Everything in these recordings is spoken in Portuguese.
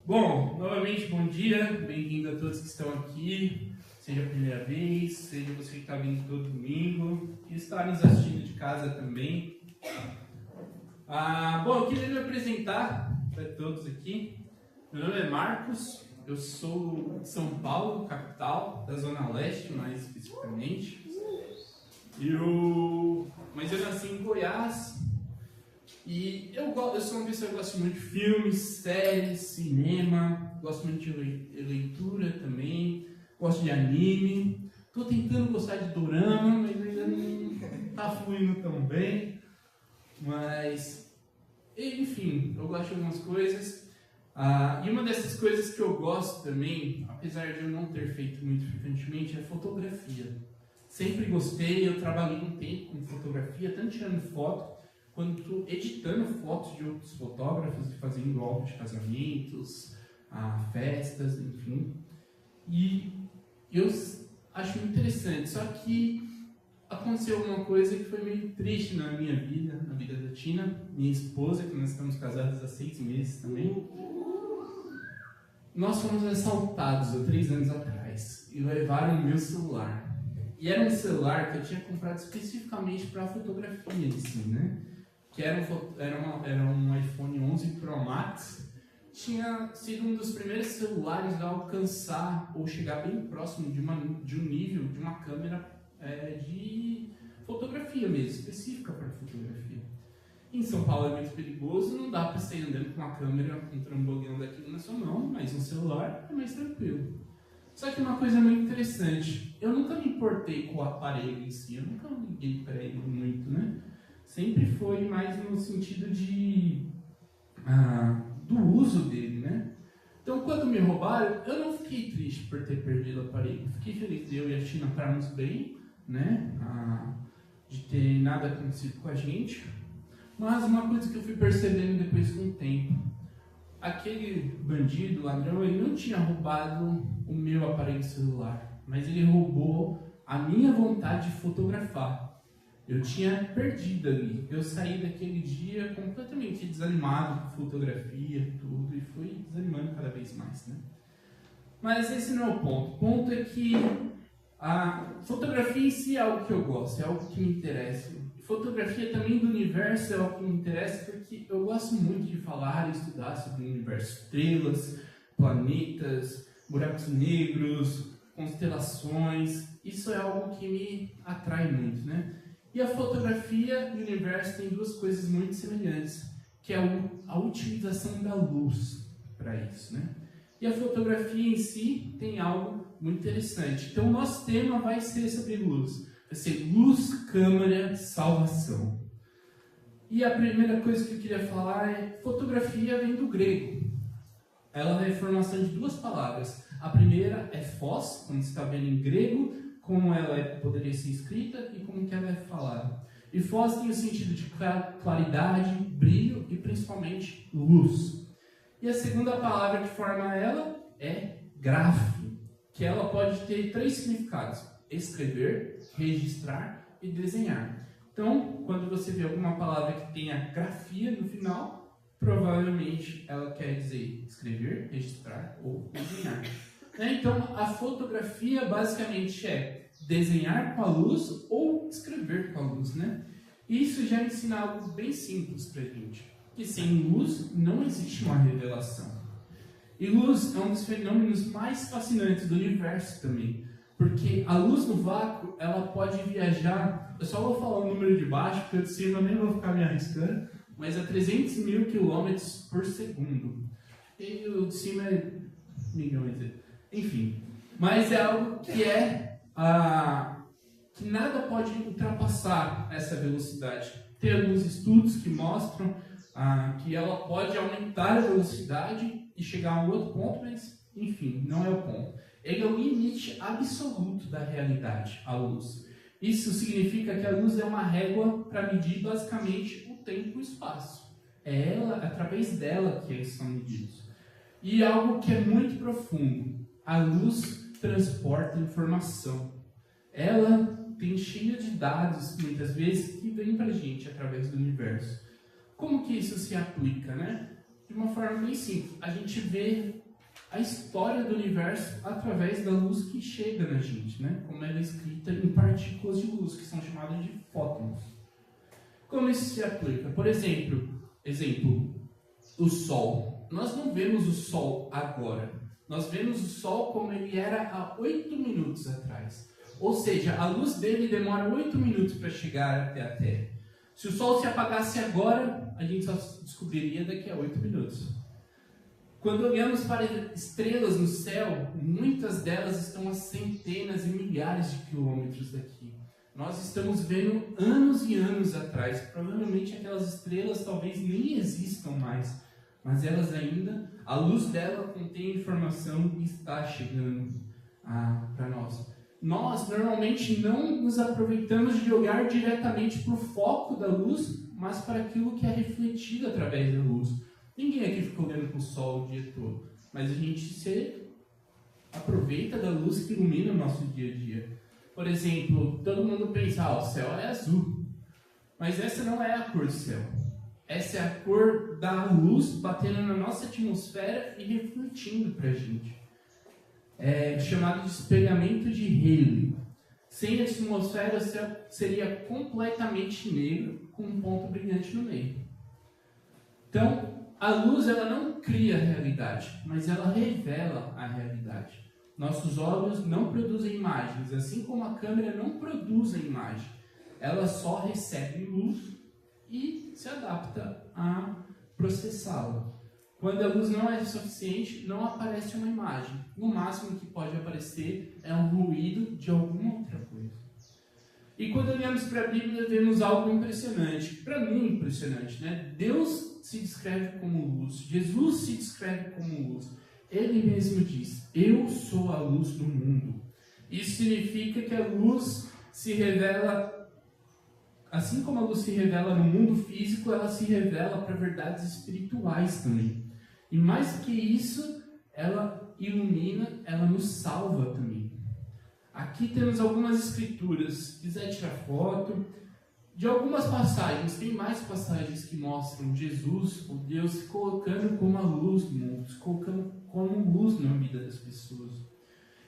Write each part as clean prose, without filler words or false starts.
Bom, novamente bom dia, bem-vindo a todos que estão aqui, seja a primeira vez, seja você que está vindo todo domingo e está nos assistindo de casa também. Bom, eu queria me apresentar para todos aqui. Meu nome é Marcos, eu sou de São Paulo, capital, da Zona Leste mais especificamente. Mas eu nasci em Goiás. E eu sou uma pessoa que gosta muito de filmes, séries, cinema, gosto muito de leitura também, gosto de anime. Estou tentando gostar de dorama, mas ainda não está fluindo tão bem. Mas, enfim, eu gosto de algumas coisas. E uma dessas coisas que eu gosto também, apesar de eu não ter feito muito frequentemente, é fotografia. Sempre gostei, eu trabalhei um tempo com fotografia, tanto tirando foto, quanto editando fotos de outros fotógrafos e fazendo álbuns de casamentos, festas, enfim. E eu acho muito interessante, só que aconteceu uma coisa que foi meio triste na minha vida, na vida da Tina, minha esposa, que nós estamos casados há 6 meses também. Nós fomos assaltados há 3 anos atrás e levaram o meu celular. E era um celular que eu tinha comprado especificamente para fotografia em si, né? Que era um iPhone 11 Pro Max, tinha sido um dos primeiros celulares a alcançar ou chegar bem próximo de um nível de uma câmera de fotografia mesmo, específica para fotografia. Em São Paulo é muito perigoso, não dá para sair andando com uma câmera, com um trambolhão daquilo na sua mão, mas um celular é mais tranquilo. Só que uma coisa muito interessante, eu nunca me importei com o aparelho em si, eu nunca liguei para ele muito, né? Sempre foi mais no sentido do uso dele, né? Então, quando me roubaram, eu não fiquei triste por ter perdido o aparelho. Fiquei feliz de eu e a Tina estarmos bem, né? De ter nada acontecido com a gente. Mas uma coisa que eu fui percebendo depois com o tempo, aquele bandido, ladrão, ele não tinha roubado o meu aparelho celular, mas ele roubou a minha vontade de fotografar. Eu tinha perdido ali. Eu saí daquele dia completamente desanimado com fotografia, tudo, e fui desanimando cada vez mais, né? Mas esse não é o ponto. O ponto é que a fotografia em si é algo que eu gosto, é algo que me interessa. Fotografia também do universo é algo que me interessa porque eu gosto muito de falar e estudar sobre o universo. Estrelas, planetas, buracos negros, constelações. Isso é algo que me atrai muito, né? E a fotografia e o universo têm duas coisas muito semelhantes, que é a utilização da luz para isso, né? E a fotografia em si tem algo muito interessante. Então, o nosso tema vai ser sobre luz. Vai ser luz, câmera, salvação. E a primeira coisa que eu queria falar é fotografia vem do grego. Ela é a formação de 2 palavras. A primeira é phos, como você está vendo em grego, como ela poderia ser escrita e como que ela é falada. E phos tem o sentido de claridade, brilho e principalmente luz. E a segunda palavra que forma ela é grafo, que ela pode ter 3 significados: escrever, registrar e desenhar. Então, quando você vê alguma palavra que tenha grafia no final, provavelmente ela quer dizer escrever, registrar ou desenhar. Então, a fotografia basicamente é desenhar com a luz ou escrever com a luz, né? E isso já ensina algo bem simples pra gente, que sem luz não existe uma revelação. E luz é um dos fenômenos mais fascinantes do universo também, porque a luz no vácuo, ela pode viajar, eu só vou falar o número de baixo, porque o de cima eu nem vou ficar me arriscando, mas a 300 mil quilômetros por segundo. E o de cima é milhões, enfim. Mas é algo que que nada pode ultrapassar essa velocidade. Tem alguns estudos que mostram que ela pode aumentar a velocidade e chegar a um outro ponto, mas, enfim, não é o ponto. Ele é o limite absoluto da realidade, a luz. Isso significa que a luz é uma régua para medir basicamente o tempo e o espaço. É através dela que eles são medidos. E algo que é muito profundo, a luz transporta informação. Ela tem cheio de dados, muitas vezes, que vêm para a gente através do universo. Como que isso se aplica, né? De uma forma bem simples. A gente vê a história do universo através da luz que chega na gente, né? Como ela é escrita em partículas de luz, que são chamadas de fótons. Como isso se aplica? Por exemplo, o Sol. Nós não vemos o Sol agora. Nós vemos o Sol como ele era há 8 minutos atrás. Ou seja, a luz dele demora 8 minutos para chegar até a Terra. Se o Sol se apagasse agora, a gente só descobriria daqui a 8 minutos. Quando olhamos para estrelas no céu, muitas delas estão a centenas e milhares de quilômetros daqui. Nós estamos vendo anos e anos atrás. Provavelmente aquelas estrelas talvez nem existam mais, mas elas ainda, a luz dela contém informação e está chegando para nós. Nós normalmente não nos aproveitamos de olhar diretamente para o foco da luz, mas para aquilo que é refletido através da luz. Ninguém aqui fica olhando para o sol o dia todo, mas a gente se aproveita da luz que ilumina o nosso dia a dia. Por exemplo, todo mundo pensa, o céu é azul, mas essa não é a cor do céu. Essa é a cor da luz batendo na nossa atmosfera e refletindo para a gente. É chamado de espelhamento de Halley. Sem a atmosfera, o céu seria completamente negro, com um ponto brilhante no meio. Então, a luz ela não cria a realidade, mas ela revela a realidade. Nossos olhos não produzem imagens, assim como a câmera não produz a imagem. Ela só recebe luz e se adapta a processá-la. Quando a luz não é suficiente, não aparece uma imagem. No máximo que pode aparecer é um ruído de alguma outra coisa. E quando olhamos para a Bíblia, vemos algo impressionante. Para mim, impressionante, né? Deus se descreve como luz. Jesus se descreve como luz. Ele mesmo diz, eu sou a luz do mundo. Isso significa que a luz se revela, assim como a luz se revela no mundo físico, ela se revela para verdades espirituais também. E mais que isso, ela ilumina, ela nos salva também. Aqui temos algumas escrituras, se quiser tirar foto, de algumas passagens, tem mais passagens que mostram Jesus, o Deus, se colocando como a luz do mundo, se colocando como luz na vida das pessoas.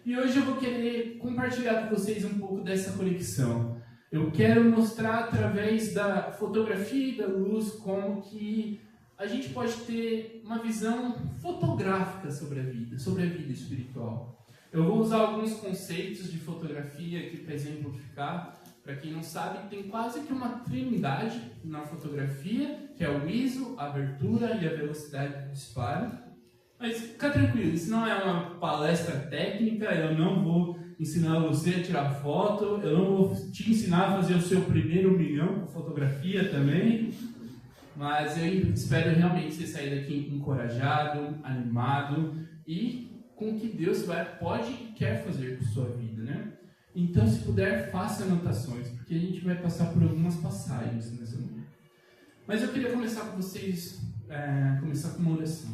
E hoje eu vou querer compartilhar com vocês um pouco dessa conexão. Eu quero mostrar através da fotografia e da luz como que a gente pode ter uma visão fotográfica sobre a vida espiritual. Eu vou usar alguns conceitos de fotografia aqui para exemplificar. Para quem não sabe, tem quase que uma trindade na fotografia, que é o ISO, a abertura e a velocidade do disparo. Mas fica tranquilo, isso não é uma palestra técnica, eu não vou ensinar você a tirar foto, eu não vou te ensinar a fazer o seu primeiro 1 milhão com fotografia também. Mas eu espero realmente você sair daqui encorajado, animado e com o que Deus pode e quer fazer com a sua vida, né? Então, se puder, faça anotações, porque a gente vai passar por algumas passagens nessa manhã. Mas eu queria começar com vocês, começar com uma oração.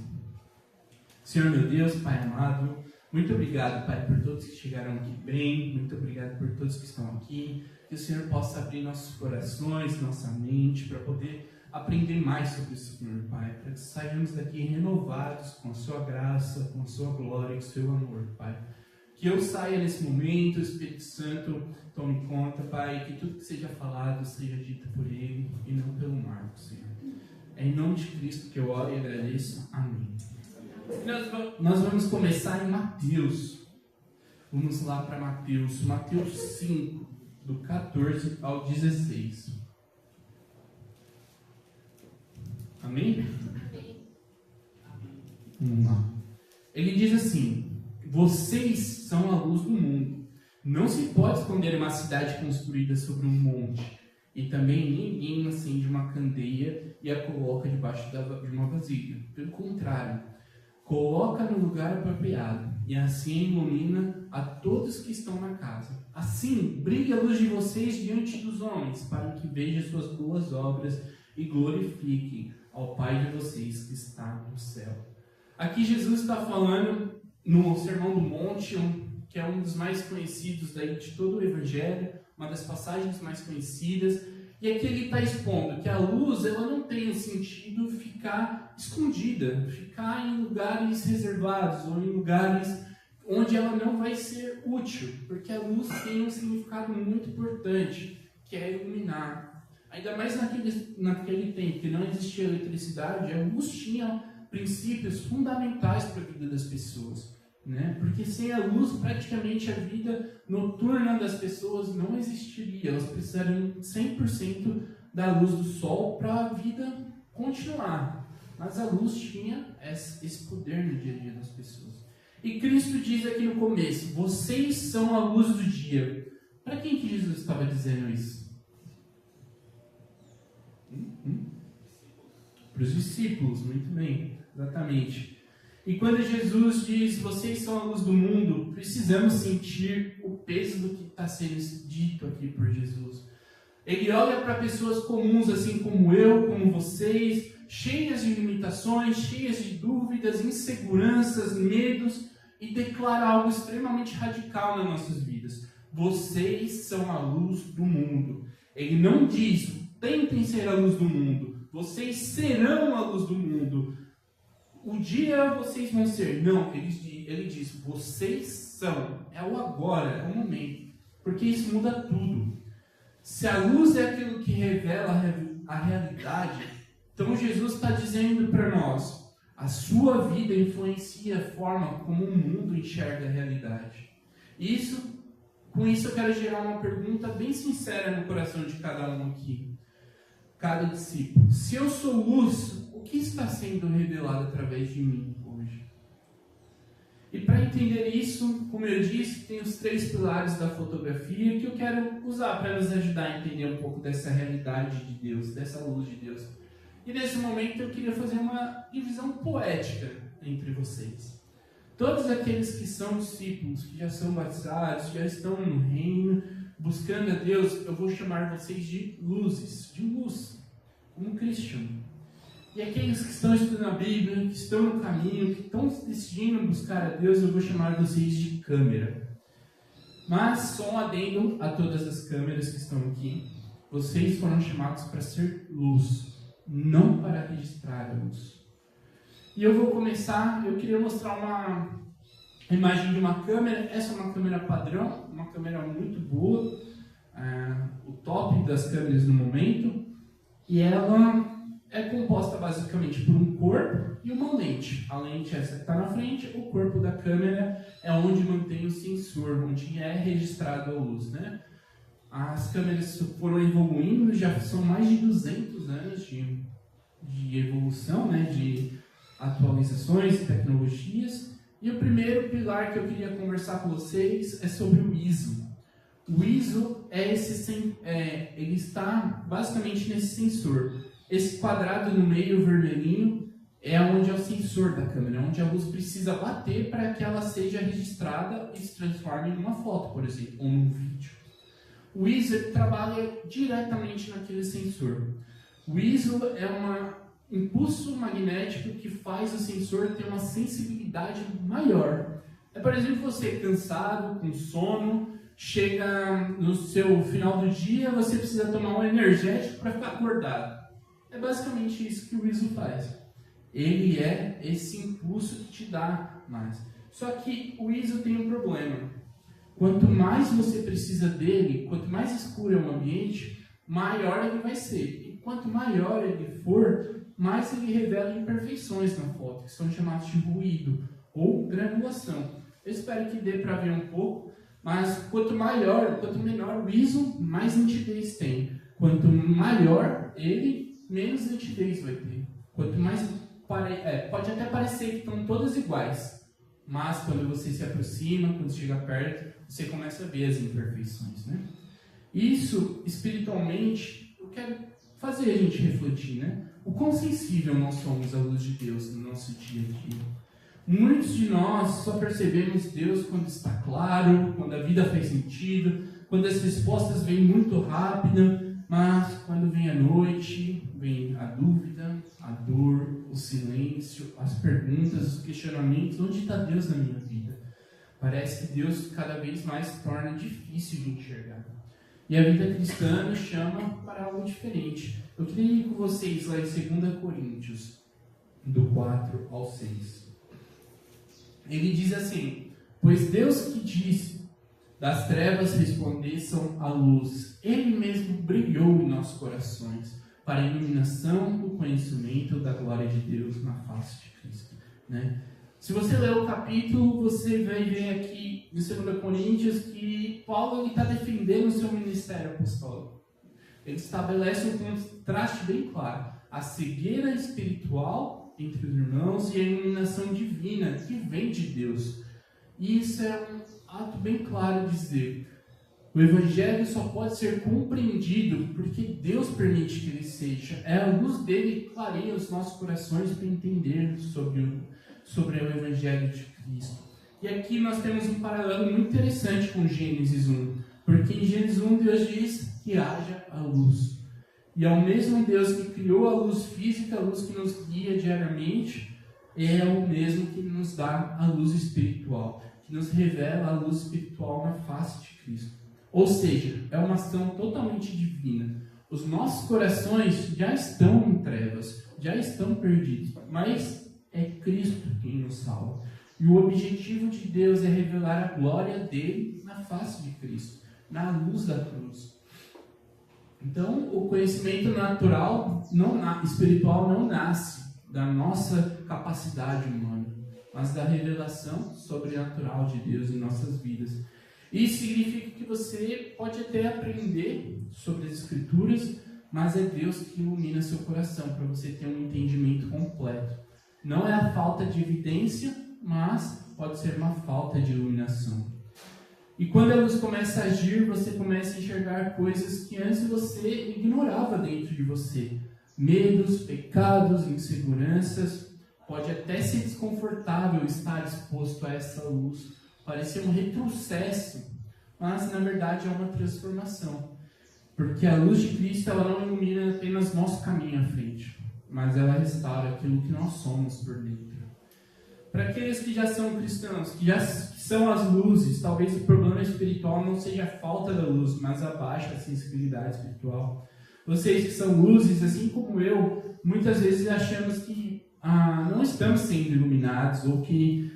Senhor meu Deus, Pai amado, muito obrigado, Pai, por todos que chegaram aqui bem, muito obrigado por todos que estão aqui, que o Senhor possa abrir nossos corações, nossa mente, para poder aprender mais sobre o Senhor, Pai, para que saiamos daqui renovados com a sua graça, com a sua glória e o seu amor, Pai. Que eu saia nesse momento, o Espírito Santo tome conta, Pai, que tudo que seja falado seja dito por Ele e não pelo Marcos, Senhor. É em nome de Cristo que eu oro e agradeço. Amém. Nós vamos começar em Mateus. Vamos lá para Mateus 5, do 14 ao 16. Amém? Vamos lá. Ele diz assim: vocês são a luz do mundo. Não se pode esconder uma cidade construída sobre um monte. E também ninguém acende uma candeia e a coloca debaixo de uma vasilha. Pelo contrário, coloca no lugar apropriado. E assim ilumina a todos que estão na casa. Assim, brilhe a luz de vocês diante dos homens, para que vejam suas boas obras e glorifiquem ao Pai de vocês que está no céu. Aqui Jesus está falando no Sermão do Monte, que é um dos mais conhecidos de todo o Evangelho, uma das passagens mais conhecidas, e aqui ele está expondo que a luz ela não tem o sentido ficar ficar escondida, ficar em lugares reservados ou em lugares onde ela não vai ser útil, porque a luz tem um significado muito importante, que é iluminar. Ainda mais naquele tempo que não existia eletricidade, a luz tinha princípios fundamentais para a vida das pessoas, né? Porque sem a luz, praticamente a vida noturna das pessoas não existiria. Elas precisariam 100% da luz do sol para a vida continuar. Mas a luz tinha esse poder no dia a dia das pessoas. E Cristo diz aqui no começo: vocês são a luz do dia. Para quem que Jesus estava dizendo isso? Para os discípulos, muito bem, exatamente. E quando Jesus diz, vocês são a luz do mundo, precisamos sentir o peso do que está sendo dito aqui por Jesus. Ele olha para pessoas comuns, assim como eu, como vocês, cheias de limitações, cheias de dúvidas, inseguranças, medos, e declara algo extremamente radical nas nossas vidas. Vocês são a luz do mundo. Ele não diz, tentem ser a luz do mundo. Vocês serão a luz do mundo. Um dia vocês vão ser. Não, ele diz, vocês são. É o agora, é o momento. Porque isso muda tudo. Se a luz é aquilo que revela a realidade, então Jesus está dizendo para nós, a sua vida influencia a forma como o mundo enxerga a realidade. Com isso eu quero gerar uma pergunta bem sincera no coração de cada um aqui. Cada discípulo. Se eu sou luz, o que está sendo revelado através de mim hoje? E para entender isso, como eu disse, tem os 3 pilares da fotografia que eu quero usar para nos ajudar a entender um pouco dessa realidade de Deus, dessa luz de Deus. E nesse momento eu queria fazer uma divisão poética entre vocês. Todos aqueles que são discípulos, que já são batizados, já estão no reino, buscando a Deus, eu vou chamar vocês de luzes, de luz, como cristiano. E aqueles que estão estudando a Bíblia, que estão no caminho, que estão decidindo buscar a Deus, eu vou chamar vocês de câmera. Mas só um adendo a todas as câmeras que estão aqui. Vocês foram chamados para ser luz, não para registrar a luz. E eu vou começar, eu queria mostrar uma imagem de uma câmera. Essa é uma câmera padrão, uma câmera muito boa, o top das câmeras no momento. E ela é composta basicamente por um corpo e uma lente. A lente é essa que está na frente, o corpo da câmera é onde mantém o sensor, onde é registrado a luz, né? As câmeras foram evoluindo, já são mais de 200 anos de evolução, né? De atualizações e tecnologias. E o primeiro pilar que eu queria conversar com vocês é sobre o ISO. O ISO ele está basicamente nesse sensor. Esse quadrado no meio vermelhinho é onde é o sensor da câmera, onde a luz precisa bater para que ela seja registrada e se transforme em uma foto, por exemplo, ou num vídeo. O ISO trabalha diretamente naquele sensor. O ISO é um impulso magnético que faz o sensor ter uma sensibilidade maior. Por exemplo, você cansado, com sono, chega no seu final do dia, você precisa tomar um energético para ficar acordado. É basicamente isso que o ISO faz. Ele é esse impulso que te dá mais. Só que o ISO tem um problema. Quanto mais você precisa dele, quanto mais escuro é o ambiente, maior ele vai ser. E quanto maior ele for, mais ele revela imperfeições na foto, que são chamadas de ruído ou granulação. Eu espero que dê para ver um pouco, mas quanto menor o ISO, mais nitidez tem. Quanto maior ele, menos nitidez vai ter. Quanto mais pode até parecer que estão todas iguais, mas quando você se aproxima, quando chega perto, você começa a ver as imperfeições, né? Isso, espiritualmente, eu quero fazer a gente refletir, né? O quão sensível nós somos à luz de Deus no nosso dia a dia. Muitos de nós só percebemos Deus quando está claro, quando a vida faz sentido, quando as respostas vêm muito rápido, mas quando vem a noite, vem a dúvida, a dor, o silêncio, as perguntas, os questionamentos, onde está Deus na minha vida? Parece que Deus cada vez mais torna difícil de enxergar. E a vida cristã nos chama para algo diferente. Eu queria ir com vocês lá em 2 Coríntios, do 4 ao 6. Ele diz assim: pois Deus que disse, das trevas resplandeçam a luz, Ele mesmo brilhou em nossos corações, para a iluminação do conhecimento da glória de Deus na face de Cristo. Né? Se você ler o capítulo, você vai ver aqui em 2 Coríntios que Paulo está defendendo o seu ministério apostólico. Ele estabelece um contraste bem claro: a cegueira espiritual entre os irmãos e a iluminação divina que vem de Deus. E isso é um ato bem claro de dizer: o Evangelho só pode ser compreendido porque Deus permite que ele seja. É a luz dele que clareia os nossos corações para entender sobre o Evangelho de Cristo. E aqui nós temos um paralelo muito interessante com Gênesis 1, porque em Gênesis 1 Deus diz que haja a luz. E é o mesmo Deus que criou a luz física, a luz que nos guia diariamente, é o mesmo que nos dá a luz espiritual, que nos revela a luz espiritual na face de Cristo. Ou seja, é uma ação totalmente divina. Os nossos corações já estão em trevas, já estão perdidos, mas é Cristo quem nos salva. E o objetivo de Deus é revelar a glória dele na face de Cristo, na luz da cruz. Então, o conhecimento natural, espiritual, não nasce da nossa capacidade humana, mas da revelação sobrenatural de Deus em nossas vidas. Isso significa que você pode até aprender sobre as Escrituras, mas é Deus que ilumina seu coração para você ter um entendimento completo. Não é a falta de evidência, mas pode ser uma falta de iluminação. E quando a luz começa a agir, você começa a enxergar coisas que antes você ignorava dentro de você. Medos, pecados, inseguranças. Pode até ser desconfortável estar exposto a essa luz. Parece um retrocesso, mas na verdade é uma transformação. Porque a luz de Cristo ela não ilumina apenas nosso caminho à frente, mas ela restaura aquilo que nós somos por dentro. Para aqueles que já são cristãos, que já são as luzes, talvez o problema espiritual não seja a falta da luz, mas a baixa sensibilidade espiritual. Vocês que são luzes, assim como eu, muitas vezes achamos que não estamos sendo iluminados, ou que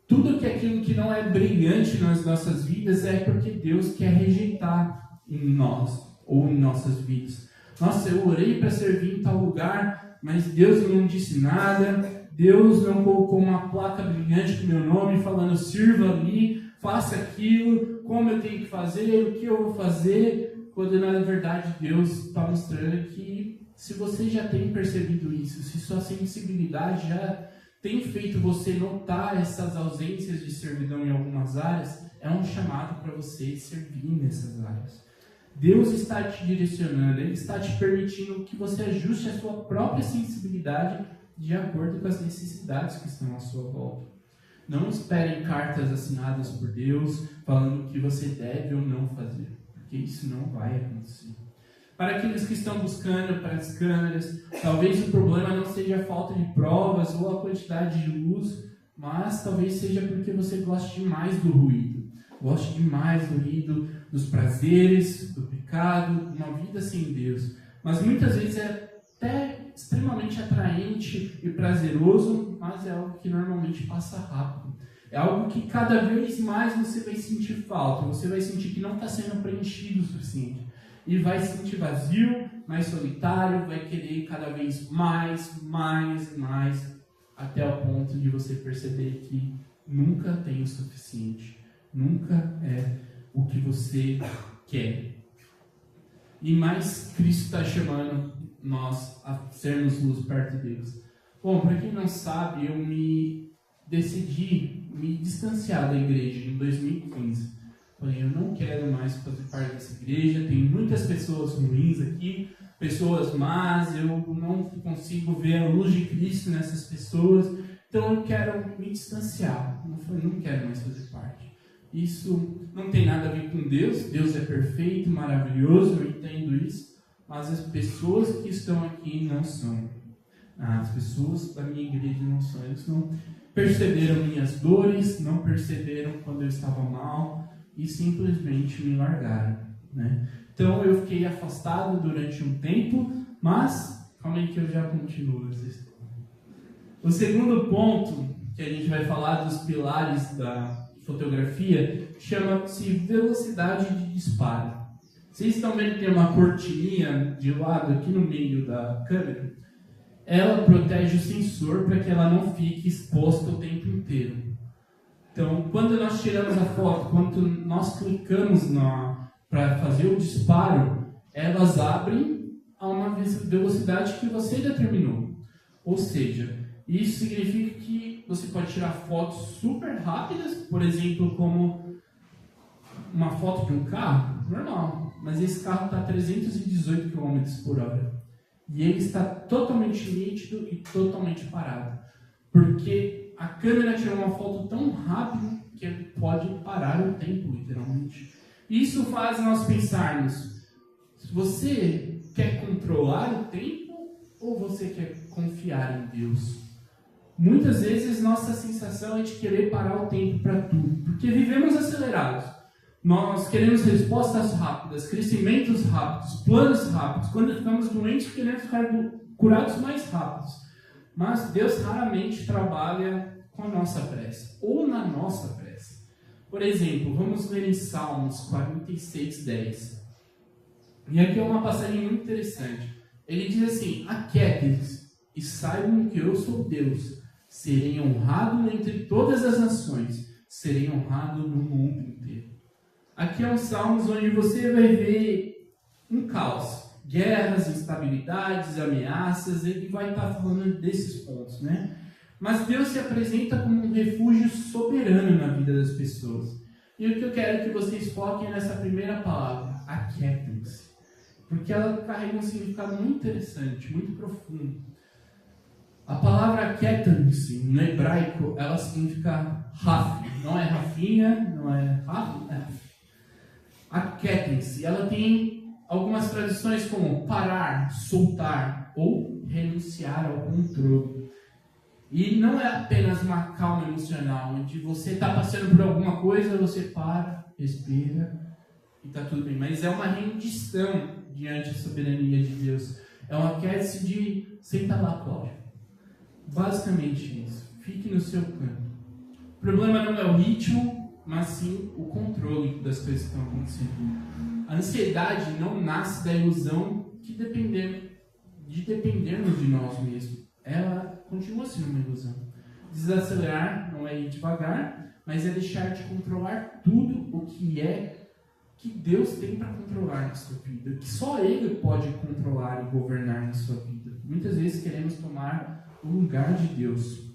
tudo aquilo que não é brilhante nas nossas vidas é porque Deus quer rejeitar em nós, ou em nossas vidas. Nossa, eu orei para servir em tal lugar, mas Deus não disse nada. Deus não colocou uma placa brilhante com meu nome falando sirva ali, faça aquilo, como eu tenho que fazer, o que eu vou fazer, quando na verdade Deus está mostrando que se você já tem percebido isso, se sua sensibilidade já tem feito você notar essas ausências de servidão em algumas áreas, é um chamado para você servir nessas áreas. Deus está te direcionando, Ele está te permitindo que você ajuste a sua própria sensibilidade de acordo com as necessidades que estão à sua volta. Não esperem cartas assinadas por Deus falando o que você deve ou não fazer, porque isso não vai acontecer. Para aqueles que estão buscando para as câmeras, talvez o problema não seja a falta de provas ou a quantidade de luz, mas talvez seja porque você gosta demais do ruído. Gosta demais do ruído, dos prazeres, do pecado, uma vida sem Deus. Mas muitas vezes é até extremamente atraente e prazeroso, mas é algo que normalmente passa rápido. É algo que cada vez mais você vai sentir falta, você vai sentir que não está sendo preenchido o suficiente. E vai se sentir vazio, mais solitário, vai querer cada vez mais, até o ponto de você perceber que nunca tem o suficiente. Nunca é o que você quer. E mais Cristo está chamando nós a sermos luz perto de Deus. Bom, para quem não sabe, eu decidi me distanciar da igreja em 2015. Falei, eu não quero mais fazer parte dessa igreja, tem muitas pessoas ruins aqui, pessoas más, eu não consigo ver a luz de Cristo nessas pessoas, então eu quero me distanciar. Não quero mais fazer parte. Isso não tem nada a ver com Deus, Deus é perfeito, maravilhoso, eu entendo isso, mas as pessoas que estão aqui não são. As pessoas da minha igreja não são. Eles não perceberam minhas dores, não perceberam quando eu estava mal e simplesmente me largaram, né? Então eu fiquei afastado durante um tempo, mas calma aí que eu já continuo essa história. O segundo ponto que a gente vai falar dos pilares da fotografia chama-se velocidade de disparo. Vocês estão vendo que tem uma cortininha de lado aqui no meio da câmera? Ela protege o sensor para que ela não fique exposta o tempo inteiro. Então, quando nós tiramos a foto, quando nós clicamos para fazer o disparo, elas abrem a uma velocidade que você determinou. Ou seja, isso significa que você pode tirar fotos super rápidas, por exemplo, como uma foto de um carro, normal, mas esse carro está a 318 km por hora. E ele está totalmente nítido e totalmente parado. Porque a câmera tirou uma foto tão rápido que ele pode parar o tempo, literalmente. Isso faz nós pensarmos, você quer controlar o tempo ou você quer confiar em Deus? Muitas vezes nossa sensação é de querer parar o tempo para tudo, porque vivemos acelerados. Nós queremos respostas rápidas, crescimentos rápidos, planos rápidos. Quando ficamos doentes, queremos ficar curados mais rápidos. Mas Deus raramente trabalha com a nossa pressa, ou na nossa pressa. Por exemplo, vamos ler em Salmos 46:10. E aqui é uma passagem muito interessante. Ele diz assim: aquietem-se e saibam que eu sou Deus. Serei honrado entre todas as nações. Serei honrado no mundo inteiro. Aqui é um Salmos onde você vai ver um caos. Guerras, instabilidades, ameaças. Ele vai estar falando desses pontos, né? Mas Deus se apresenta como um refúgio soberano na vida das pessoas. E o que eu quero que vocês foquem nessa primeira palavra, aquietem-se. Porque ela carrega um significado muito interessante, muito profundo. A palavra aquietem-se, no hebraico, ela significa raf. Não é rafinha, não é raf, é raf. Aquietem-se. Ela tem algumas traduções como parar, soltar ou renunciar ao controle. E não é apenas uma calma emocional, onde você está passando por alguma coisa, você para, respira e está tudo bem. Mas é uma rendição diante da soberania de Deus. É uma aquece de senta lá, Cláudio. Basicamente isso. Fique no seu canto. O problema não é o ritmo, mas sim o controle das coisas que estão acontecendo. A ansiedade não nasce da ilusão de dependermos de nós mesmos. Ela continua sendo uma ilusão. Desacelerar não é ir devagar, mas é deixar de controlar tudo o que é que Deus tem para controlar na sua vida, que só Ele pode controlar e governar na sua vida. Muitas vezes queremos tomar o lugar de Deus.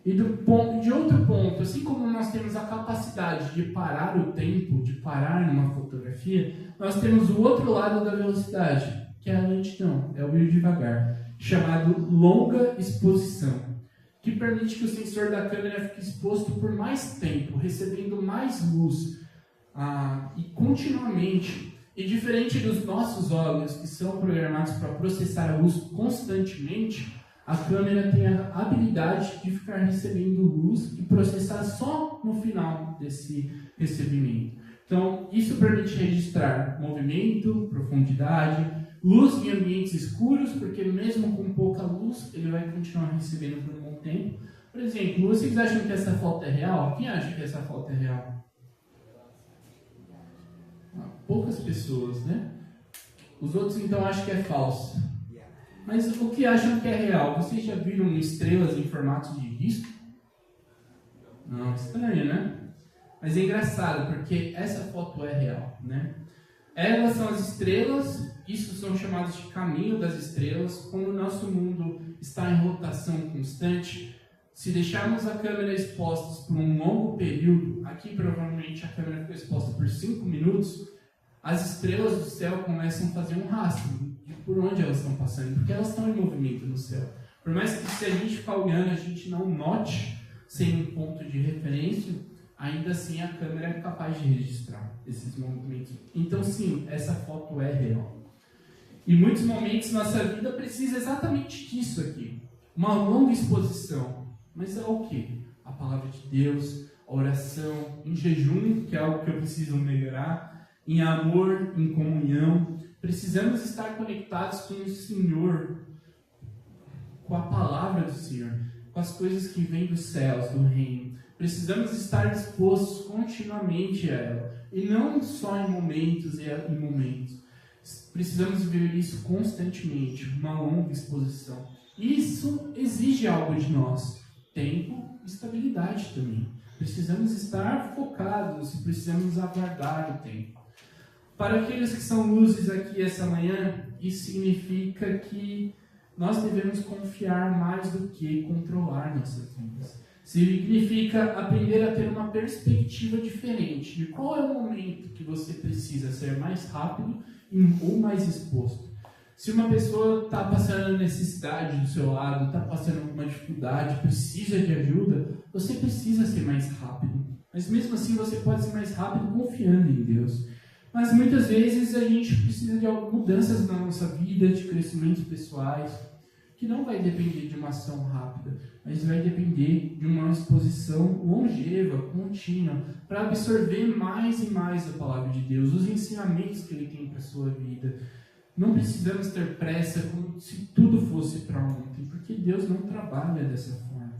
E de outro ponto, assim como nós temos a capacidade de parar o tempo, de parar numa fotografia, nós temos o outro lado da velocidade, que é a lentidão, é o ir devagar, chamado longa exposição, que permite que o sensor da câmera fique exposto por mais tempo, recebendo mais luz, e continuamente. E diferente dos nossos olhos, que são programados para processar a luz constantemente, a câmera tem a habilidade de ficar recebendo luz e processar só no final desse recebimento. Então, isso permite registrar movimento, profundidade, luz em ambientes escuros, porque mesmo com pouca luz, ele vai continuar recebendo por um bom tempo. Por exemplo, vocês acham que essa foto é real? Quem acha que essa foto é real? Poucas pessoas, né? Os outros, então, acham que é falso. Mas o que acham que é real? Vocês já viram estrelas em formato de disco? Não, estranho, né? Mas é engraçado, porque essa foto é real, né? Elas são as estrelas, isso são chamados de caminho das estrelas. Como o nosso mundo está em rotação constante, se deixarmos a câmera exposta por um longo período, aqui provavelmente a câmera ficou exposta por 5 minutos, as estrelas do céu começam a fazer um rastro de por onde elas estão passando, porque elas estão em movimento no céu. Por mais que se a gente ficar olhando, a gente não note, sem um ponto de referência, ainda assim a câmera é capaz de registrar esses movimentos. Então sim, essa foto é real. Em muitos momentos nossa vida precisa exatamente disso aqui. Uma longa exposição. Mas é o quê? A palavra de Deus, a oração, em jejum, que é algo que eu preciso melhorar, em amor, em comunhão. Precisamos estar conectados com o Senhor com a palavra do Senhor, com as coisas que vêm dos céus, do reino. Precisamos estar dispostos continuamente a ela, e não só em momentos e em momentos. Precisamos ver isso constantemente, uma longa exposição. Isso exige algo de nós, tempo e estabilidade também. Precisamos estar focados, precisamos aguardar o tempo. Para aqueles que são luzes aqui essa manhã, isso significa que nós devemos confiar mais do que controlar nossas vidas. Significa aprender a ter uma perspectiva diferente de qual é o momento que você precisa ser mais rápido ou mais exposto. Se uma pessoa está passando necessidade do seu lado, está passando alguma dificuldade, precisa de ajuda, você precisa ser mais rápido. Mas mesmo assim você pode ser mais rápido confiando em Deus. Mas muitas vezes a gente precisa de mudanças na nossa vida, de crescimentos pessoais, que não vai depender de uma ação rápida, mas vai depender de uma exposição longeva, contínua, para absorver mais e mais a palavra de Deus, os ensinamentos que Ele tem para a sua vida. Não precisamos ter pressa como se tudo fosse para ontem, porque Deus não trabalha dessa forma.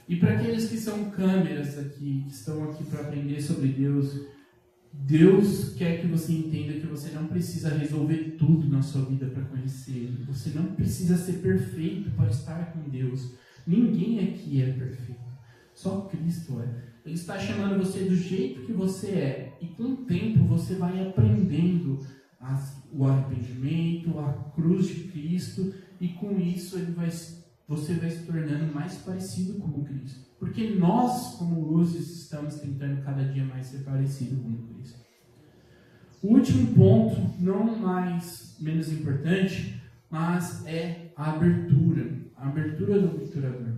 E para aqueles que são câmeras aqui, que estão aqui para aprender sobre Deus, Deus quer que você entenda que você não precisa resolver tudo na sua vida para conhecer Ele. Você não precisa ser perfeito para estar com Deus. Ninguém aqui é perfeito. Só Cristo é. Ele está chamando você do jeito que você é. E com o tempo você vai aprendendo o arrependimento, a cruz de Cristo. E com isso você vai se tornando mais parecido com Cristo. Porque nós, como luzes, estamos tentando cada dia mais ser parecido com Cristo. O último ponto, não menos importante, mas é a abertura. A abertura do obturador.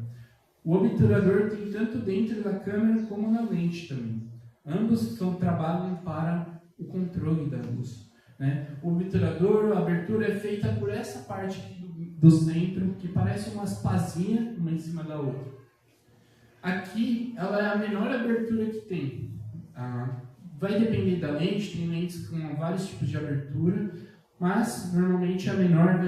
O obturador tem tanto dentro da câmera como na lente também. Ambos trabalham para o controle da luz. Né? O obturador, a abertura é feita por essa parte aqui do centro, que parece umas pazinhas uma em cima da outra. Aqui, ela é a menor abertura que tem. Vai depender da lente, tem lentes com vários tipos de abertura, mas normalmente a menor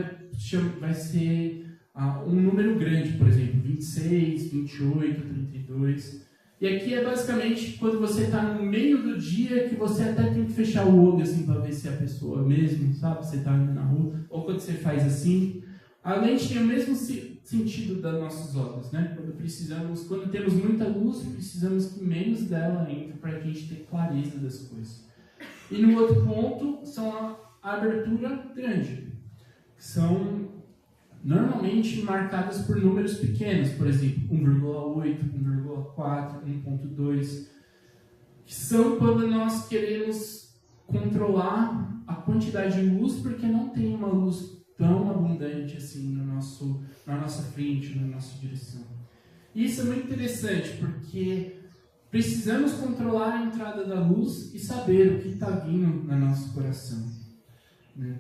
vai ser um número grande, por exemplo, 26, 28, 32. E aqui é basicamente quando você está no meio do dia que você até tem que fechar o olho assim para ver se é a pessoa mesmo, sabe? Você está indo na rua, ou quando você faz assim. A lente tem o mesmo sentido dos nossos olhos, né? Quando temos muita luz, precisamos que menos dela entre para que a gente tenha clareza das coisas. E no outro ponto, são a abertura grande, que são normalmente marcadas por números pequenos, por exemplo, 1,8, 1,4, 1,2, que são quando nós queremos controlar a quantidade de luz, porque não tem uma luz tão abundante assim na nossa frente, na nossa direção. Isso é muito interessante, porque precisamos controlar a entrada da luz e saber o que está vindo no nosso coração. Né?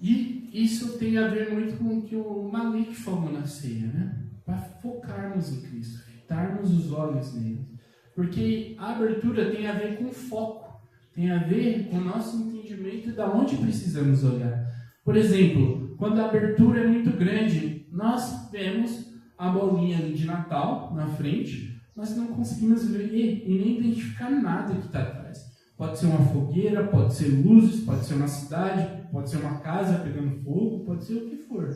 E isso tem a ver muito com o que o Malik falou na ceia, né? Para focarmos em Cristo, fitarmos os olhos nele. Porque a abertura tem a ver com foco, tem a ver com o nosso entendimento de onde precisamos olhar. Por exemplo, quando a abertura é muito grande, nós vemos a bolinha de Natal na frente, mas não conseguimos ver e nem identificar nada que está atrás. Pode ser uma fogueira, pode ser luzes, pode ser uma cidade, pode ser uma casa pegando fogo, pode ser o que for.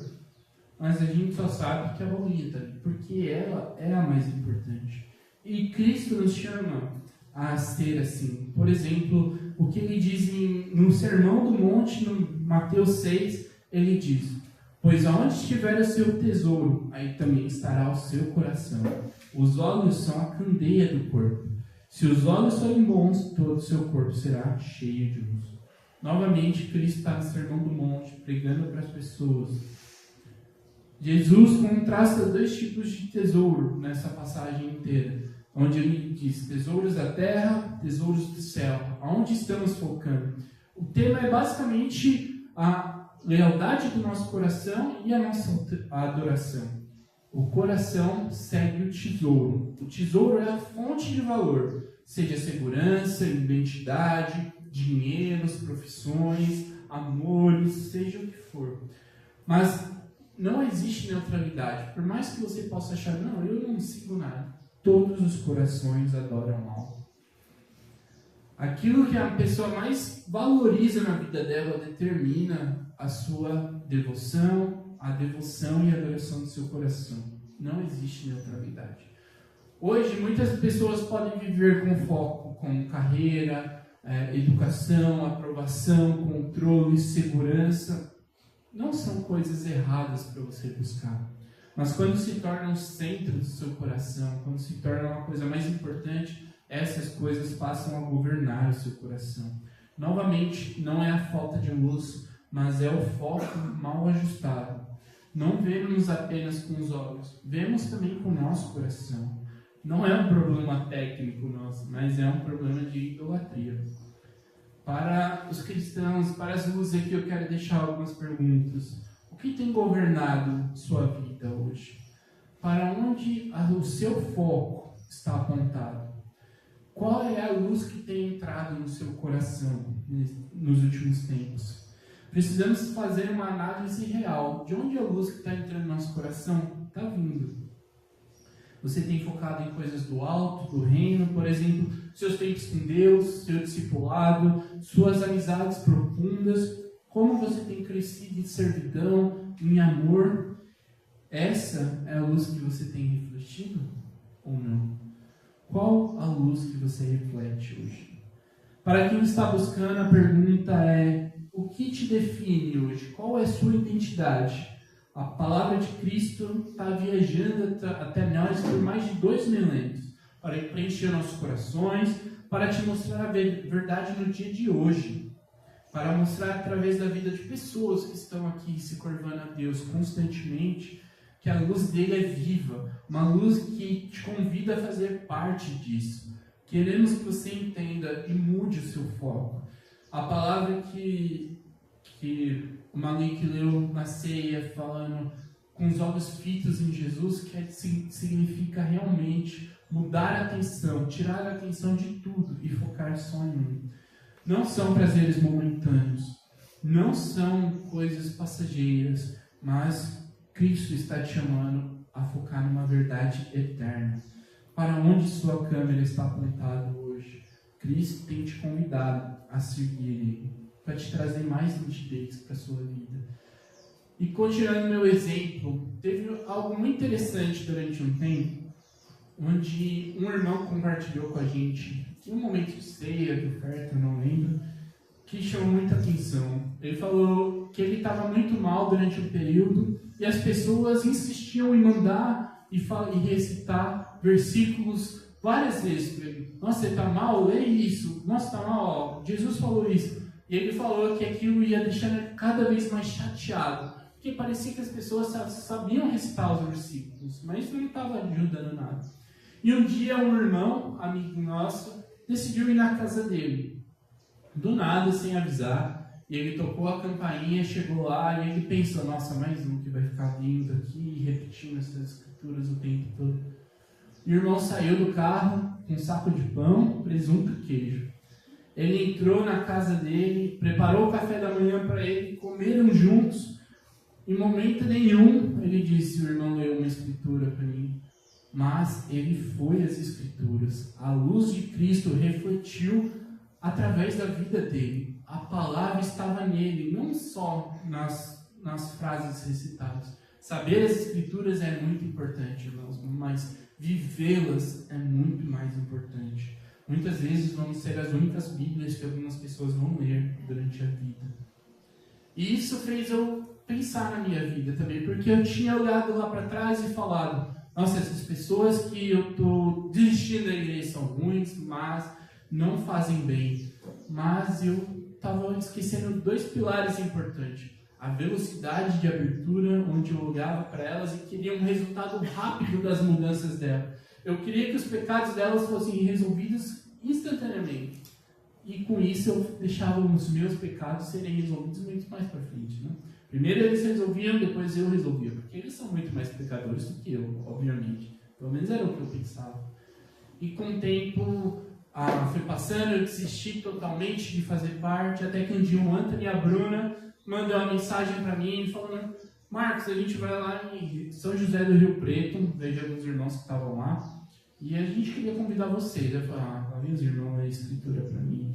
Mas a gente só sabe que a bolinha está ali, porque ela é a mais importante. E Cristo nos chama a ser assim. Por exemplo, o que ele diz no Sermão do Monte, no Mateus 6, ele diz: pois aonde estiver o seu tesouro, aí também estará o seu coração. Os olhos são a candeia do corpo. Se os olhos forem bons, todo o seu corpo será cheio de luz. Novamente, Cristo está no Sermão do Monte, pregando para as pessoas. Jesus contrasta dois tipos de tesouro nessa passagem inteira, onde ele diz tesouros da terra, tesouros do céu. Aonde estamos focando? O tema é basicamente a lealdade do nosso coração e a nossa adoração. O coração segue o tesouro. O tesouro é a fonte de valor, seja segurança, identidade, dinheiros, profissões, amores, seja o que for. Mas não existe neutralidade. Por mais que você possa achar, não, eu não sigo nada. Todos os corações adoram algo. Aquilo que a pessoa mais valoriza na vida dela determina a sua devoção, a devoção e a adoração do seu coração. Não existe neutralidade. Hoje, muitas pessoas podem viver com foco, com carreira, educação, aprovação, controle, segurança. Não são coisas erradas para você buscar. Mas quando se torna o centro do seu coração, quando se torna uma coisa mais importante, essas coisas passam a governar o seu coração. Novamente, não é a falta de luz, mas é o foco mal ajustado. Não vemos apenas com os olhos, vemos também com o nosso coração. Não é um problema técnico nosso, mas é um problema de idolatria. Para os cristãos, para as luzes aqui, eu quero deixar algumas perguntas. O que tem governado sua vida hoje? Para onde o seu foco está apontado? Qual é a luz que tem entrado no seu coração nos últimos tempos? Precisamos fazer uma análise real. De onde a luz que está entrando no nosso coração está vindo? Você tem focado em coisas do alto, do reino, por exemplo, seus tempos com Deus, seu discipulado, suas amizades profundas, como você tem crescido em servidão, em amor. Essa é a luz que você tem refletido ou não? Qual a luz que você reflete hoje? Para quem está buscando, a pergunta é: o que te define hoje? Qual é a sua identidade? A palavra de Cristo está viajando até nós por mais de 2 milênios para preencher nossos corações, para te mostrar a verdade no dia de hoje, para mostrar através da vida de pessoas que estão aqui se curvando a Deus constantemente, que a luz dele é viva, uma luz que te convida a fazer parte disso. Queremos que você entenda e mude o seu foco. A palavra que o Malik leu na ceia, falando com os olhos fitos em Jesus, que significa realmente mudar a atenção, tirar a atenção de tudo e focar só em um. Não são prazeres momentâneos, não são coisas passageiras, mas Cristo está te chamando a focar numa verdade eterna. Para onde sua câmera está apontada hoje? Cristo tem te convidado a seguir Ele, para te trazer mais nitidez para a sua vida. E continuando meu exemplo, teve algo muito interessante durante um tempo, onde um irmão compartilhou com a gente, em um momento de ceia, de oferta, eu não lembro, que chamou muita atenção. Ele falou que ele estava muito mal durante um período, e as pessoas insistiam em mandar e recitar versículos várias vezes para ele. Nossa, você está mal? Lê isso. Nossa, está mal? Ó, Jesus falou isso. E ele falou que aquilo ia deixando ele cada vez mais chateado, porque parecia que as pessoas sabiam recitar os versículos, mas isso não estava ajudando nada. E um dia um irmão, amigo nosso, decidiu ir na casa dele, do nada, sem avisar, e ele tocou a campainha, chegou lá, e ele pensou: nossa, mais um que vai ficar vindo aqui, repetindo essas escrituras o tempo todo. E o irmão saiu do carro com um saco de pão, presunto e queijo. Ele entrou na casa dele, preparou o café da manhã para ele, comeram juntos. Em momento nenhum, ele disse: o irmão leu uma escritura para mim. Mas ele foi às escrituras. A luz de Cristo refletiu através da vida dele. A palavra estava nele, não só nas frases recitadas. Saber as escrituras é muito importante, irmãos, mas vivê-las é muito mais importante. Muitas vezes vamos ser as únicas Bíblias que algumas pessoas vão ler durante a vida. E isso fez eu pensar na minha vida também, porque eu tinha olhado lá para trás e falado: nossa, essas pessoas que eu estou desistindo da igreja são ruins, mas não fazem bem. Mas eu estava esquecendo 2 pilares importantes. A velocidade de abertura, onde eu olhava para elas e queria um resultado rápido das mudanças dela. Eu queria que os pecados delas fossem resolvidos instantaneamente. E com isso eu deixava os meus pecados serem resolvidos muito mais para frente. Né? Primeiro eles resolviam, depois eu resolvia. Porque eles são muito mais pecadores do que eu, obviamente. Pelo menos era o que eu pensava. E com o tempo foi passando, eu desisti totalmente de fazer parte. Até que um dia o Anthony e a Bruna mandou uma mensagem para mim falando: Marcos, a gente vai lá em São José do Rio Preto, veja alguns irmãos que estavam lá, e a gente queria convidar vocês. Eu falei, lá vem os irmãos, a escritura para mim.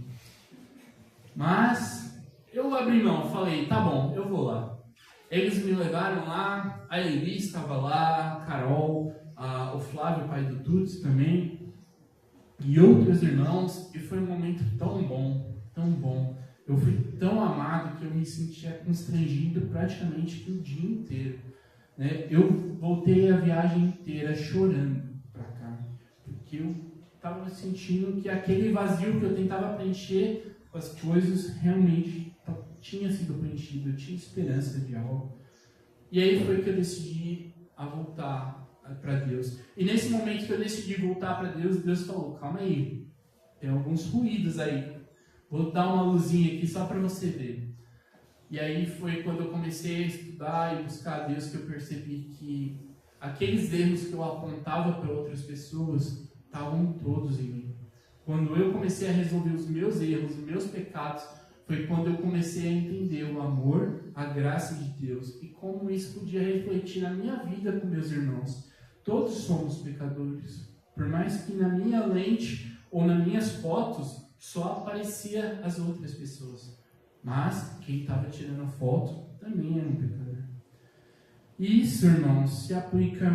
Mas eu abri mão, falei, tá bom, eu vou lá. Eles me levaram lá, a Elis estava lá, a Carol, o Flávio, pai do Tuts também, e outros irmãos, e foi um momento tão bom, tão bom. Eu fui tão amado que eu me sentia constrangido praticamente o dia inteiro. Né? Eu voltei a viagem inteira chorando para cá, porque eu estava sentindo que aquele vazio que eu tentava preencher com as coisas realmente tinha sido preenchido, eu tinha esperança de algo. E aí foi que eu decidi a voltar para Deus. E nesse momento que eu decidi voltar para Deus, Deus falou, calma aí, tem alguns ruídos aí. Vou dar uma luzinha aqui só para você ver. E aí foi quando eu comecei a estudar e buscar a Deus que eu percebi que aqueles erros que eu apontava para outras pessoas estavam todos em mim. Quando eu comecei a resolver os meus erros, os meus pecados, foi quando eu comecei a entender o amor, a graça de Deus e como isso podia refletir na minha vida com meus irmãos. Todos somos pecadores. Por mais que na minha lente ou nas minhas fotos só aparecia as outras pessoas. Mas quem estava tirando a foto também era um pecador. E isso, irmãos, se aplica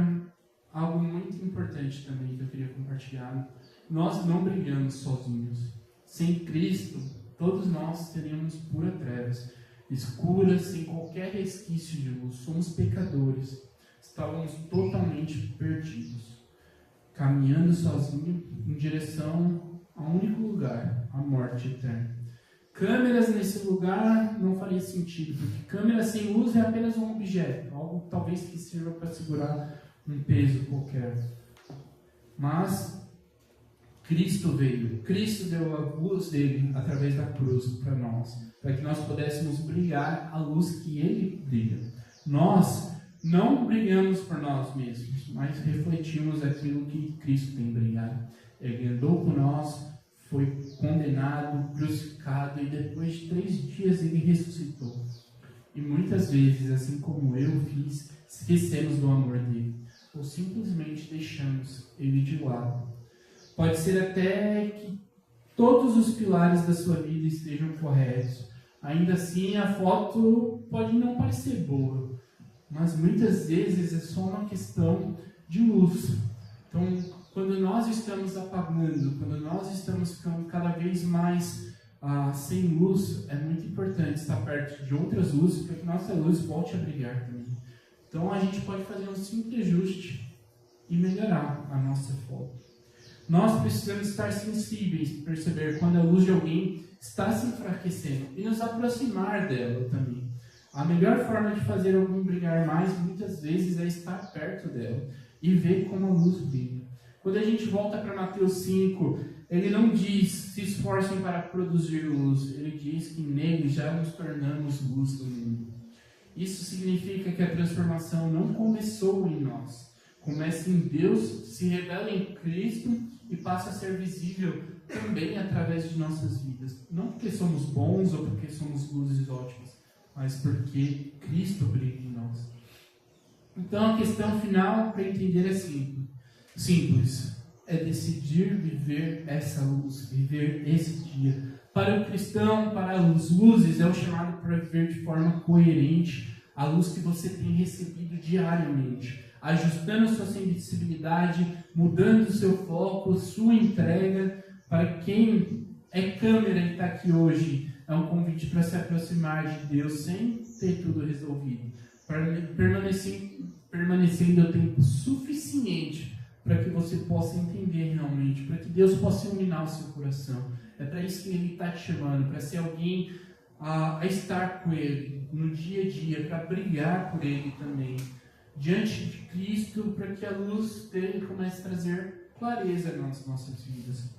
a algo muito importante também que eu queria compartilhar. Nós não brigamos sozinhos. Sem Cristo, todos nós teríamos pura trevas, escuras, sem qualquer resquício de luz. Somos pecadores. Estávamos totalmente perdidos, caminhando sozinhos em direção a um único lugar, a morte eterna. Câmeras nesse lugar não faria sentido, porque câmera sem luz é apenas um objeto, algo talvez que sirva para segurar um peso qualquer. Mas Cristo veio, Cristo deu a luz dele através da cruz para nós, para que nós pudéssemos brilhar a luz que ele brilha. Nós não brilhamos por nós mesmos, mas refletimos aquilo que Cristo tem brilhado. Ele andou por nós, foi condenado, crucificado, e depois de 3 dias ele ressuscitou. E muitas vezes, assim como eu fiz, esquecemos do amor dele, ou simplesmente deixamos ele de lado. Pode ser até que todos os pilares da sua vida estejam corretos. Ainda assim, a foto pode não parecer boa, mas muitas vezes é só uma questão de luz. Então, quando nós estamos apagando, quando nós estamos ficando cada vez mais sem luz, é muito importante estar perto de outras luzes para que nossa luz volte a brilhar também. Então, a gente pode fazer um simples ajuste e melhorar a nossa foto. Nós precisamos estar sensíveis, perceber quando a luz de alguém está se enfraquecendo e nos aproximar dela também. A melhor forma de fazer alguém brilhar mais, muitas vezes, é estar perto dela e ver como a luz brilha. Quando a gente volta para Mateus 5, ele não diz, se esforcem para produzir luz. Ele diz que nele já nos tornamos luz do mundo. Isso significa que a transformação não começou em nós. Começa em Deus, se revela em Cristo e passa a ser visível também através de nossas vidas. Não porque somos bons ou porque somos luzes ótimas, mas porque Cristo brilha em nós. Então a questão final para entender é simples. É decidir viver essa luz, viver esse dia. Para o cristão, para as luzes, é o chamado para viver de forma coerente a luz que você tem recebido diariamente, ajustando sua sensibilidade, mudando seu foco, sua entrega. Para quem é câmera e está aqui hoje, é um convite para se aproximar de Deus sem ter tudo resolvido, para permanecendo o tempo suficiente para que você possa entender realmente, para que Deus possa iluminar o seu coração. É para isso que Ele está te chamando, para ser alguém a estar com Ele no dia a dia, para brilhar por Ele também, diante de Cristo, para que a luz dele comece a trazer clareza nas nossas vidas.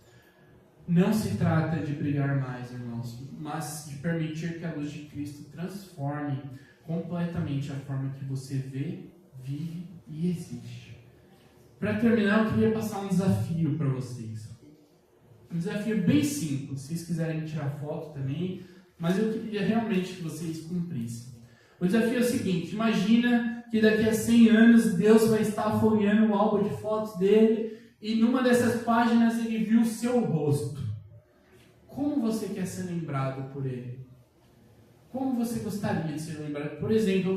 Não se trata de brilhar mais, irmãos, mas de permitir que a luz de Cristo transforme completamente a forma que você vê, vive e existe. Para terminar, eu queria passar um desafio para vocês. Um desafio bem simples, se vocês quiserem tirar foto também, mas eu queria realmente que vocês cumprissem. O desafio é o seguinte: imagina que daqui a 100 anos Deus vai estar folheando o álbum de fotos dele e numa dessas páginas ele viu o seu rosto. Como você quer ser lembrado por ele? Como você gostaria de ser lembrado? Por exemplo,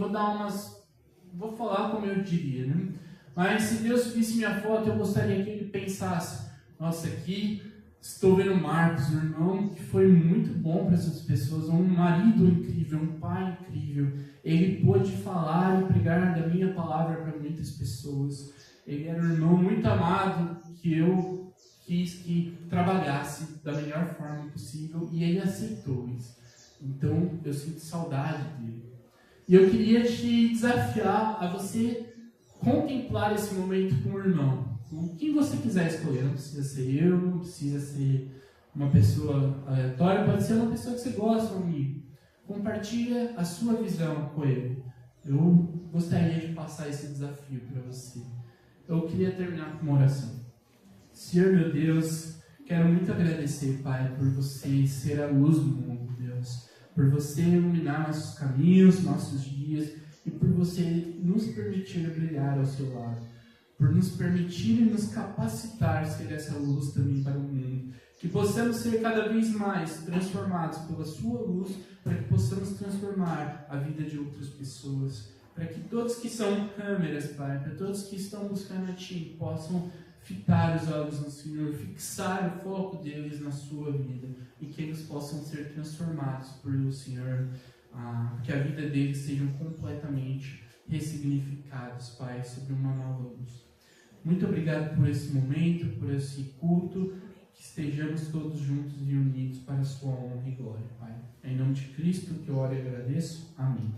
vou falar como eu diria, né? Mas se Deus visse minha foto, eu gostaria que ele pensasse: nossa, aqui estou vendo Marcos, um irmão que foi muito bom para essas pessoas, um marido incrível, um pai incrível. Ele pôde falar e pregar da minha palavra para muitas pessoas. Ele era um irmão muito amado que eu quis que trabalhasse da melhor forma possível e ele aceitou isso. Então eu sinto saudade dele. E eu queria te desafiar a você contemplar esse momento com o irmão. Com quem você quiser escolher. Não precisa ser eu, não precisa ser uma pessoa aleatória, pode ser uma pessoa que você gosta, um amigo. Compartilha a sua visão com ele. Eu gostaria de passar esse desafio para você. Eu queria terminar com uma oração. Senhor meu Deus, quero muito agradecer, Pai, por você ser a luz do mundo, Deus. Por você iluminar nossos caminhos, nossos dias, e por você nos permitir brilhar ao seu lado. Por nos permitir e nos capacitar a ser essa luz também para o mundo. Que possamos ser cada vez mais transformados pela sua luz, para que possamos transformar a vida de outras pessoas. Para que todos que são câmeras, Pai, para todos que estão buscando a Ti, possam fitar os olhos no Senhor, fixar o foco deles na sua vida, e que eles possam ser transformados por o Senhor, que a vida deles sejam completamente ressignificados, Pai, sobre uma nova luz. Muito obrigado por esse momento, por esse culto, que estejamos todos juntos e unidos para a sua honra e glória, Pai. É em nome de Cristo que eu oro e agradeço. Amém.